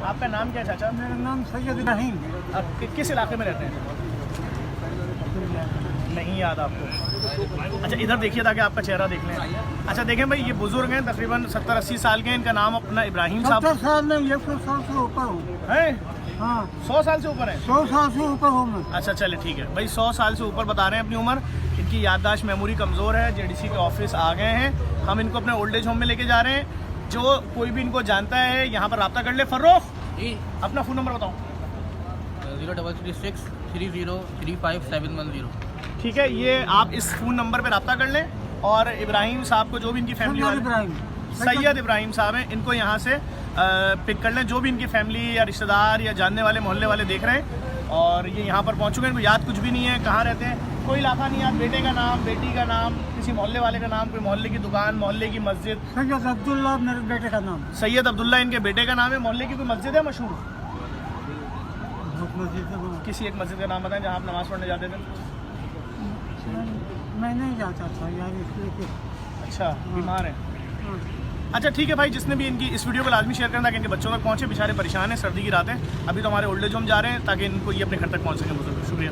आपका नाम क्या है चाचा? मेरा नाम सैयद इब्राहिम। आप किस इलाके में रहते हैं? नहीं याद आपको? अच्छा इधर देखिए ताकि आपका चेहरा देख लें। अच्छा देखें भाई, ये बुजुर्ग हैं, तकरीबन 70-80 साल के हैं। इनका नाम अपना इब्राहिम साहब 70 साल में 100 साल से ऊपर हूँ। है। हाँ 100 साल से ऊपर है? 100 साल से ऊपर हूँ मैं। अच्छा चले ठीक है भाई, 100 साल से ऊपर बता रहे हैं अपनी उम्र। इनकी याददाश्त मेमोरी कमज़ोर है। जेडीसी के ऑफिस आ गए हैं, हम इनको अपने ओल्ड एज होम में लेके जा रहे हैं। जो कोई भी इनको जानता है यहाँ पर रब्ता कर ले। फर्रुख जी, अपना फ़ोन नंबर बताओ। 0336 3035 ठीक है, ये आप इस फ़ोन नंबर पे रब्ता कर लें। और इब्राहिम साहब को, जो भी इनकी फैमिली वाले, सैयद इब्राहिम साहब हैं, इनको यहाँ से पिक कर लें। जो भी इनकी फैमिली या रिश्तेदार या जानने वाले मोहल्ले वाले देख रहे हैं। और ये यहाँ पर पहुँच चुके हैं। इनको याद कुछ भी नहीं है कहाँ रहते हैं, कोई इलाका नहीं याद। बेटे का नाम, बेटी का नाम, किसी मोहल्ले वाले का नाम, कोई मोहल्ले की दुकान, मोहल्ले की मस्जिद। सैयद अब्दुल्ला मेरे बेटे का नाम। सैयद अब्दुल्ला इनके बेटे का नाम है। मोहल्ले की कोई मस्जिद है मशहूर? किसी एक मस्जिद का नाम बताएं जहाँ आप नमाज़ पढ़ने जाते थे। मैं नहीं जाता था यार, इसलिए कि अच्छा बीमार है। हाँ। अच्छा ठीक है भाई, जिसने भी इनकी इस वीडियो को लाजमी शेयर करना ताकि इनके बच्चों तक पहुँचे। बेचारे परेशान हैं, सर्दी की रात है। अभी तो हमारे ओल्ड एज होम जा रहे हैं ताकि इनको ये अपने घर तक पहुँच सकें बुजुर्ग। शुक्रिया।